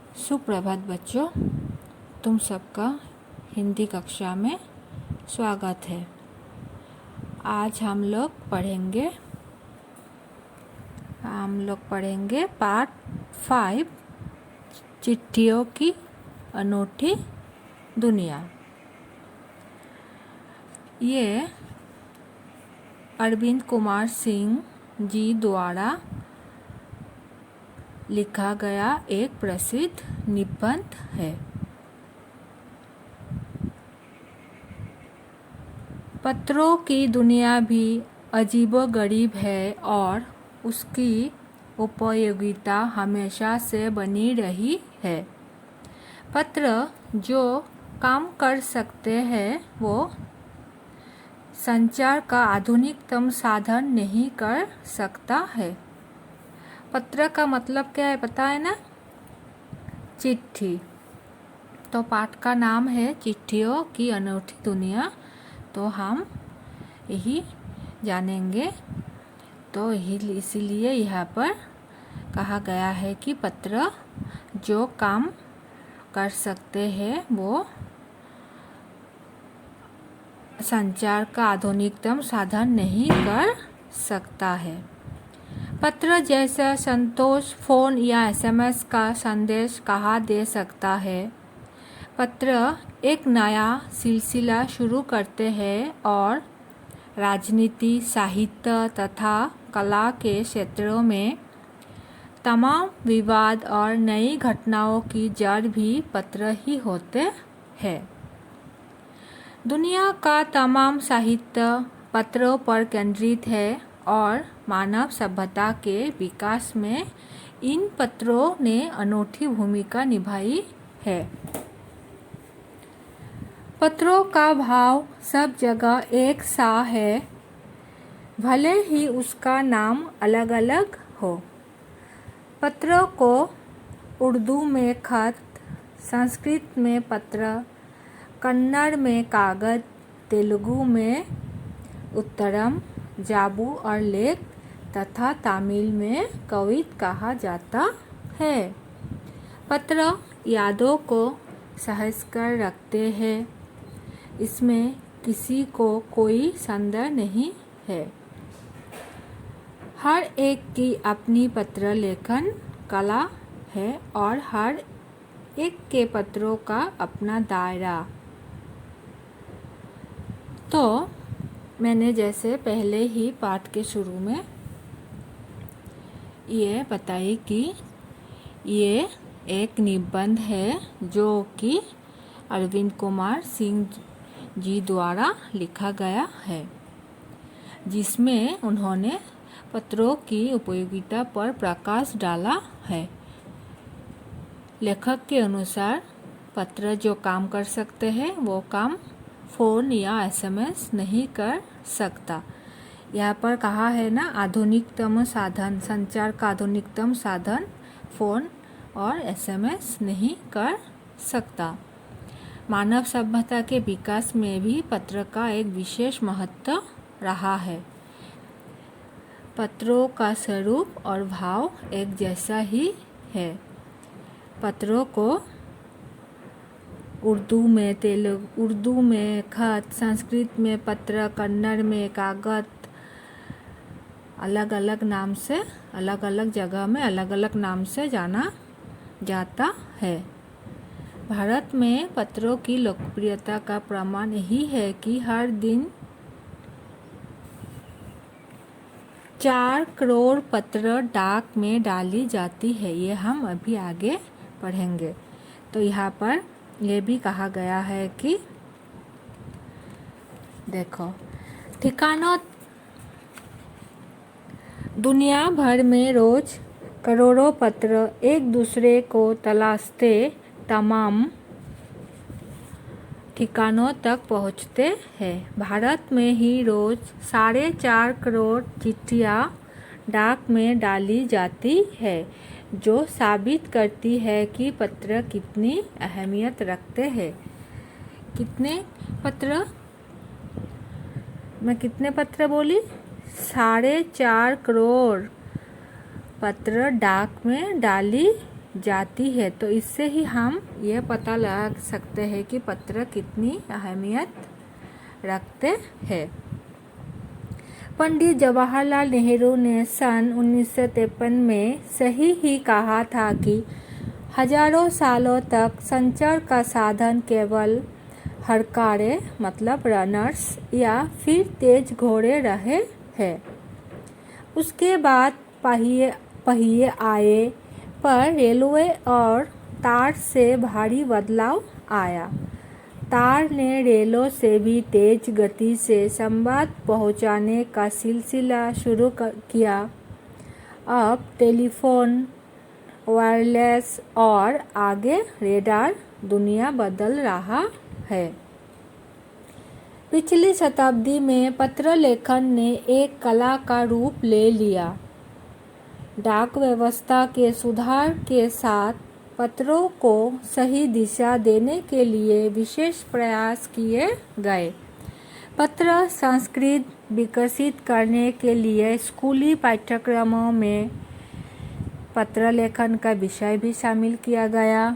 सुप्रभात बच्चों, तुम सबका हिंदी कक्षा में स्वागत है। आज हम लोग पढ़ेंगे पार्ट 5, चिट्ठियों की अनूठी दुनिया। ये अरविंद कुमार सिंह जी द्वारा लिखा गया एक प्रसिद्ध निबंध है। पत्रों की दुनिया भी अजीबोगरीब है और उसकी उपयोगिता हमेशा से बनी रही है। पत्र जो काम कर सकते हैं वो संचार का आधुनिकतम साधन नहीं कर सकता है। पत्र का मतलब क्या है पता है ना? चिट्ठी। तो पाठ का नाम है चिट्ठियों की अनूठी दुनिया। तो हम यही जानेंगे। तो इसीलिए यहाँ पर कहा गया है कि पत्र जो काम कर सकते हैं वो संचार का आधुनिकतम साधन नहीं कर सकता है। पत्र जैसा संतोष फोन या एसएमएस का संदेश कहाँ दे सकता है। पत्र एक नया सिलसिला शुरू करते हैं और राजनीति, साहित्य तथा कला के क्षेत्रों में तमाम विवाद और नई घटनाओं की जड़ भी पत्र ही होते हैं। दुनिया का तमाम साहित्य पत्रों पर केंद्रित है और मानव सभ्यता के विकास में इन पत्रों ने अनूठी भूमिका निभाई है। पत्रों का भाव सब जगह एक सा है, भले ही उसका नाम अलग अलग हो। पत्रों को उर्दू में खत, संस्कृत में पत्र, कन्नड़ में कागज, तेलुगु में उत्तरम, जाबू और लेख तथा तमिल में कविता कहा जाता है। पत्र यादों को सहज कर रखते हैं, इसमें किसी को कोई संदेह नहीं है। हर एक की अपनी पत्र लेखन कला है और हर एक के पत्रों का अपना दायरा। तो मैंने जैसे पहले ही पाठ के शुरू में ये बताई कि ये एक निबंध है जो कि अरविंद कुमार सिंह जी द्वारा लिखा गया है, जिसमें उन्होंने पत्रों की उपयोगिता पर प्रकाश डाला है। लेखक के अनुसार पत्र जो काम कर सकते हैं वो काम फ़ोन या एसएमएस नहीं कर सकता। यहाँ पर कहा है ना, आधुनिकतम साधन, संचार का आधुनिकतम साधन फ़ोन और एसएमएस नहीं कर सकता। मानव सभ्यता के विकास में भी पत्र का एक विशेष महत्व रहा है। पत्रों का स्वरूप और भाव एक जैसा ही है। पत्रों को उर्दू में खत, संस्कृत में पत्र, कन्नड़ में कागज, अलग अलग नाम से, अलग अलग जगह में अलग अलग नाम से जाना जाता है। भारत में पत्रों की लोकप्रियता का प्रमाण यही है कि हर दिन 4 करोड़ पत्र डाक में डाली जाती है। ये हम अभी आगे पढ़ेंगे। तो यहाँ पर यह भी कहा गया है कि देखो, ठिकानों दुनिया भर में रोज करोड़ों पत्र एक दूसरे को तलाशते तमाम ठिकानों तक पहुँचते हैं। भारत में ही रोज 4.5 करोड़ चिट्ठियाँ डाक में डाली जाती है, जो साबित करती है कि पत्र कितनी अहमियत रखते हैं। कितने पत्र बोली? 4.5 करोड़ पत्र डाक में डाली जाती है। तो इससे ही हम ये पता लगा सकते हैं कि पत्र कितनी अहमियत रखते हैं। पंडित जवाहरलाल नेहरू ने सन 1953 में सही ही कहा था कि हजारों सालों तक संचार का साधन केवल हड़कारे मतलब रनर्स या फिर तेज घोड़े रहे हैं। उसके बाद पहिए आए, पर रेलवे और तार से भारी बदलाव आया। तार ने रेलों से भी तेज गति से संवाद पहुंचाने का सिलसिला शुरू किया। अब टेलीफोन, वायरलेस और आगे रेडार दुनिया बदल रहा है। पिछली शताब्दी में पत्र लेखन ने एक कला का रूप ले लिया। डाक व्यवस्था के सुधार के साथ पत्रों को सही दिशा देने के लिए विशेष प्रयास किए गए। पत्र संस्कृत विकसित करने के लिए स्कूली पाठ्यक्रमों में पत्र लेखन का विषय भी शामिल किया गया।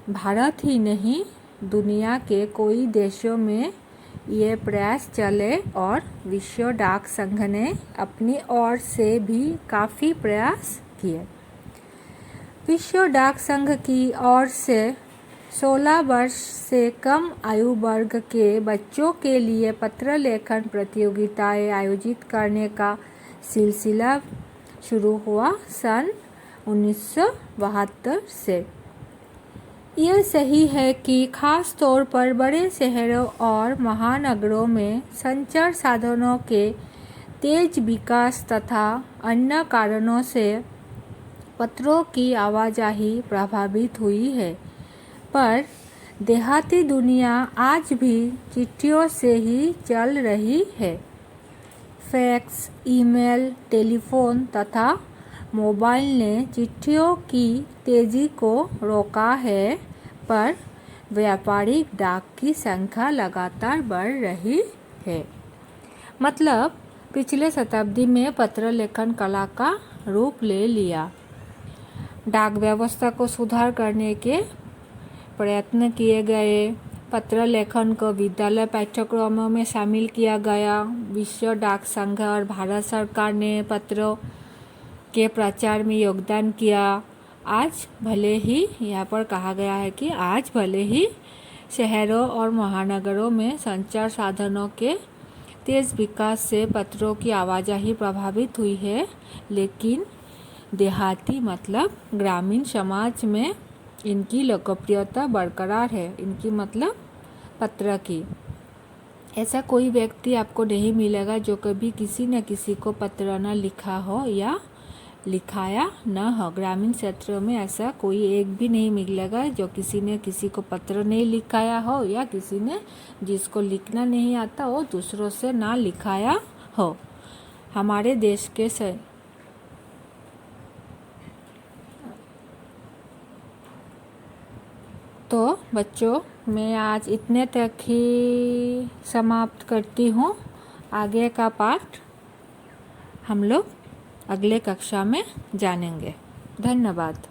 भारत ही नहीं, दुनिया के कई देशों में ये प्रयास चले और विश्व डाक संघ ने अपनी ओर से भी काफ़ी प्रयास किए। विश्व डाक संघ की ओर से 16 वर्ष से कम आयु वर्ग के बच्चों के लिए पत्र लेखन प्रतियोगिताएं आयोजित करने का सिलसिला शुरू हुआ सन 1972 से। यह सही है कि खास तौर पर बड़े शहरों और महानगरों में संचार साधनों के तेज विकास तथा अन्य कारणों से पत्रों की आवाजाही प्रभावित हुई है, पर देहाती दुनिया आज भी चिट्ठियों से ही चल रही है। फैक्स, ईमेल, टेलीफोन तथा मोबाइल ने चिट्ठियों की तेजी को रोका है, पर व्यापारिक डाक की संख्या लगातार बढ़ रही है। मतलब पिछले शताब्दी में पत्र लेखन कला का रूप ले लिया। डाक व्यवस्था को सुधार करने के प्रयत्न किए गए। पत्र लेखन को विद्यालय पाठ्यक्रमों में शामिल किया गया। विश्व डाक संघ और भारत सरकार ने पत्रों के प्रचार में योगदान किया। आज भले ही यहाँ पर कहा गया है कि आज भले ही शहरों और महानगरों में संचार साधनों के तेज विकास से पत्रों की आवाजाही प्रभावित हुई है, लेकिन देहाती मतलब ग्रामीण समाज में इनकी लोकप्रियता बरकरार है। इनकी मतलब पत्र की। ऐसा कोई व्यक्ति आपको नहीं मिलेगा जो कभी किसी न किसी को पत्र न लिखा हो या लिखाया न हो। ग्रामीण क्षेत्रों में ऐसा कोई एक भी नहीं मिलेगा जो किसी ने किसी को पत्र नहीं लिखाया हो या किसी ने जिसको लिखना नहीं आता हो दूसरों से ना लिखाया हो। हमारे देश के तो बच्चों, मैं आज इतने तक ही समाप्त करती हूँ। आगे का पाठ हम लोग अगले कक्षा में जानेंगे। धन्यवाद।